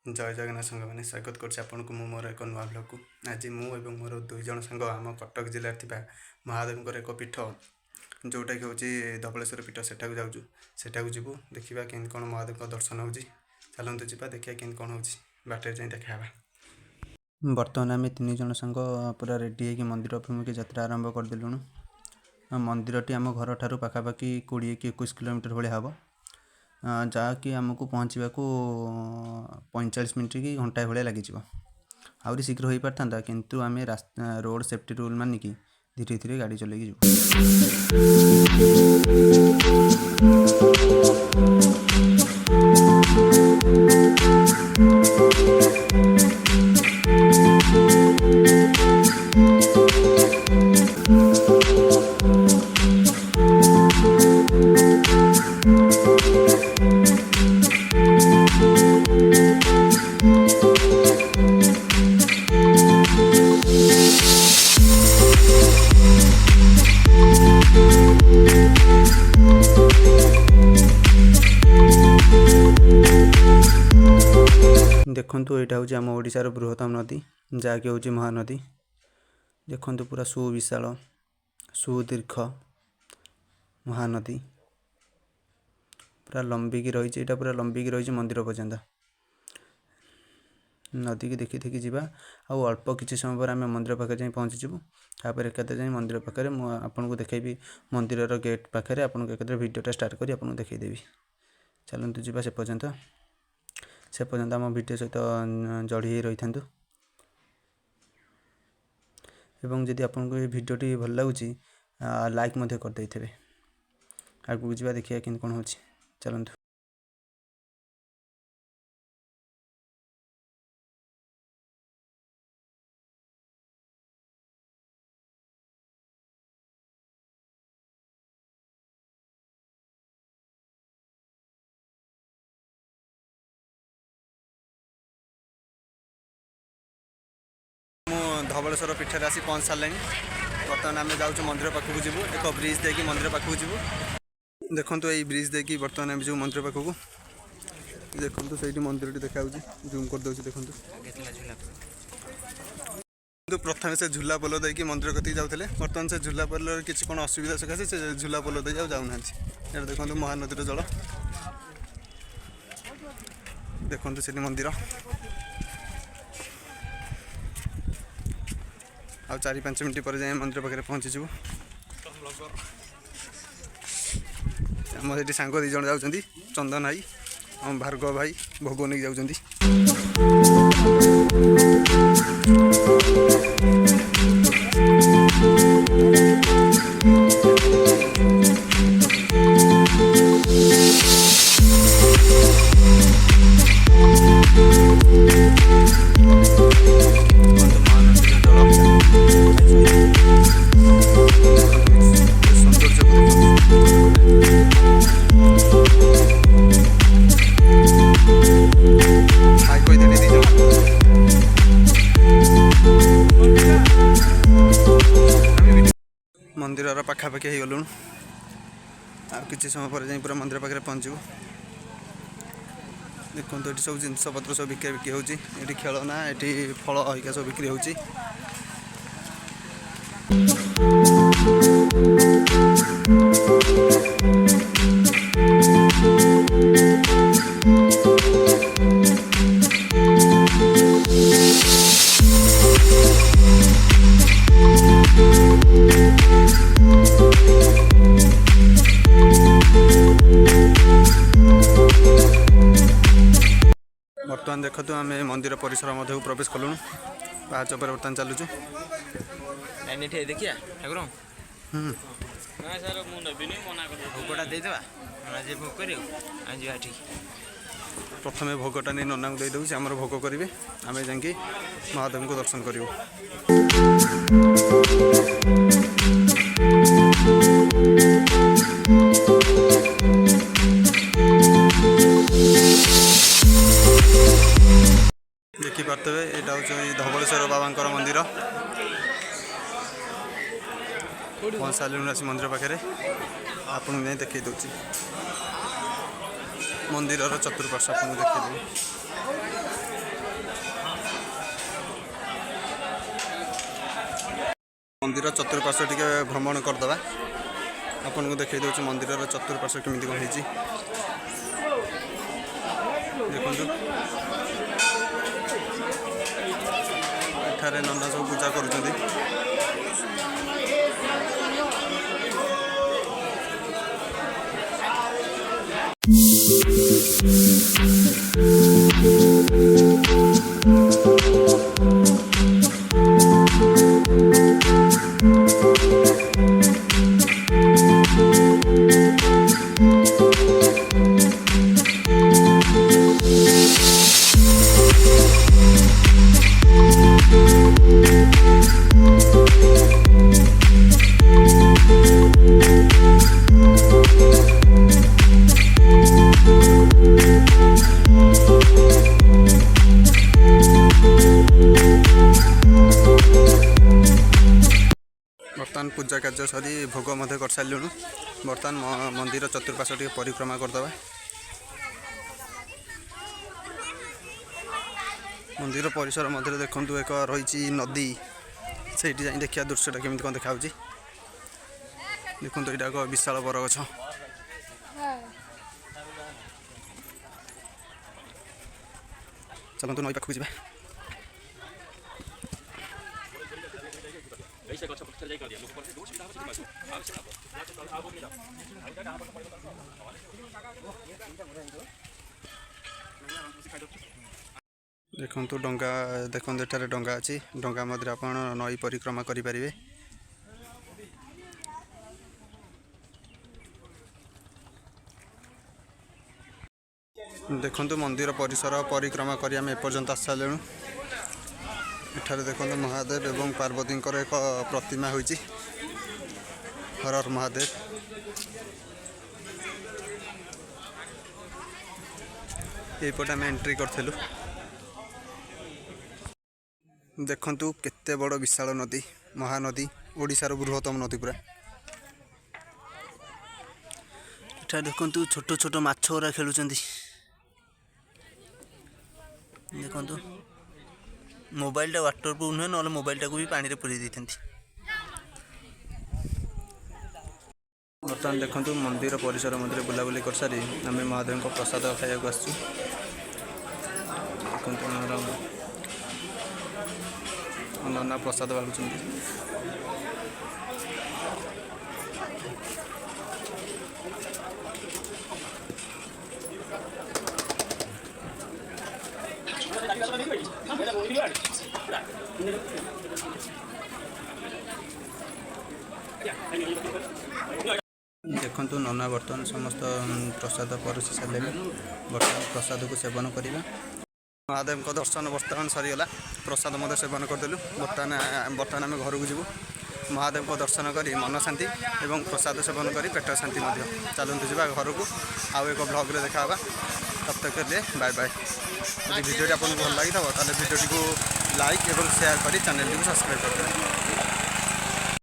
जय जगन्नाथ सांग मैंने स्वागत करको मोर एक नुआ ब्लॉग को आज मुझे मोर 2 जन सांग आम कटक जिले महादेव एक पीठ जोटा कि हूँ धबलेश्वर पीठ सेठा जाऊँ सेठा जीवु देखा केमती कौन महादेव दर्शन हो चलतु जा देखा केमती कौन हो बाटर जाए देखा बर्तमान आम 3 जन सांग पूरा रेडी होगी मंदिर अभिमुखी यात्रा आरंभ करदेलुणु। मंदिर टी आम घर ठारू पाखापाखि 20 कि 21 किलोमीटर भाया हम जहाँकि आमको पहुँचा 45 मिनट कि घंटा भाया लगे आहरी शीघ्र हो पारता किंतु आम रास्ता रोड सेफ्टी रूल मानिकी धीरे धीरे गाड़ी चलैकी देखु यहाँ हूँ आम ओडिशार बृहत्तम नदी जहाँकि हूँ महानदी। देखु पूरा सुविशाल सुदीर्घ महानदी पूरा लंबिकी रही पूरा लंबिकी रही मंदिर पर्यंत नदी की देखी देखी जावा आउ अल्प किसी समय पर आम मंदिर पाखे जाए पहुँचीजु तापर एकादे जाए मंदिर पाखे आपन को देखी मंदिर गेट पाखे आपको एक भिडियोटा स्टार्ट कर आपको देखईदेवी। चलतु जा से पर्यंत आम भिडियो सहित जड़ी रही था एवं जदि आपको ये भिडियोटी भल लगुच लाइक करदे थे आगू जा देखिए कि कौन हो चलतु। धबलेश्वर पीठर आसी पहुँच सारे बर्तमान आम जाऊँ मंदिर पाखक जीवु एक ब्रिज देखिए मंदिर पाखक जीवु देखु ये ब्रिज देखिए बर्तमान आम जो मंदिर पाखक देखु से मंदिर देखा जूम कर दूसरी देखु प्रथम से झूला पोल देकी मंदिर कति जाते बर्तमान से झूला पोल किसी कौन असुविधा सकाशे से झूला पोल दे जाऊना यहाँ देखो महानदी जल देखु से मंदिर आ 4-5 मिनट पर जाए मंदिर पाखे पहुँचीजु। आम से सांग 2 जन जाऊँच चंदन भाई और भार्गव भाई भोग नहीं जाऊँच। मंदिर पाखापाखि हो गलु आ किसी समय पर जाए पूरा मंदिर पाखे पहुँचू। देखो ये सब जिनस पत्र सब बिका बिकी हो खेलना ये फल हरिका सब बिक्री हो। बर्तमान देखु आम मंदिर परिसर मध्य प्रवेश कलु पाँच पर बर्तमान चलुचु देखिए ठाकुर भोगटा देदेवा भोग कर प्रथम भोगटा नहीं नना को देदेवु आम भोग करेंगे आम जा महादेव को दर्शन करूँ। देखिपे यहाँ हूँ धबलेश्वर बाबा मंदिर पहुँच सारे मंदिर पाखे आपको नहीं देखी दूसरी मंदिर चतुर्पार्श्व आपको देखी मंदिर चतुर्पार्श्व टिके भ्रमण करदे आपन को देखै दउछ मंदिर चतुर्पार्श्व केमिति कोन हेछि देखंतु एठारे नंदा सब पूजा करूछन्ती बर्तमान पूजा कार्य सरी भोग कर सारू बर्तमान मंदिर चतुर्पार्श्व टी परिक्रमा करदे मंदिर परिसर मध्य देखु एक रही नदी से देखा दृश्यटा केमी कौन देखा देखो यहाँ एक विशाल बरगछ चलतु नई पाखक जा देखु डंगा देखो एठारे डंगा अच्छी डंगा मध्य आप नई परिक्रमा करें देखु मंदिर परिसर परिक्रमा कर आम एपर्यंत आस सारे एठारे देखो महादेव एवं पार्वती एक प्रतिमा होइछि हर हर महादेव यपटे आम एंट्री करूँ देखु केते बड़ विशाल नदी महानदी ओडिशार बृहत्तम नदी पूरा एठा देखु छोट छोट माछ गुरा खेलुचंदी देखु मोबाइलटा वाटर प्रूफ नुहे ना मोबाइलटा को भी पानी में पूरी देते बर्तमान देखु मंदिर परिसर मध्य बुलाबुली कर सारी आम महादेव को प्रसाद खाया आसु नना प्रसाद बाढ़ुं देखु नना बर्तमान समस्त प्रसाद परसी सारे बर्तमान प्रसाद को सेवन करवा महादेव को दर्शन बर्तमान सरीगला प्रसाद सेवन करदेलु बर्तमान आम घर को जीवु महादेव को दर्शन कर मन शांति एवं प्रसाद सेवन कर पेट शांति चलते जावा घर को आउ एक ब्लॉग रे देखा तब तक बाय बाय यदि वीडियो आपको भल लगी था भिडियो को लाइक और शेयर कर चैनल को सब्सक्राइब कर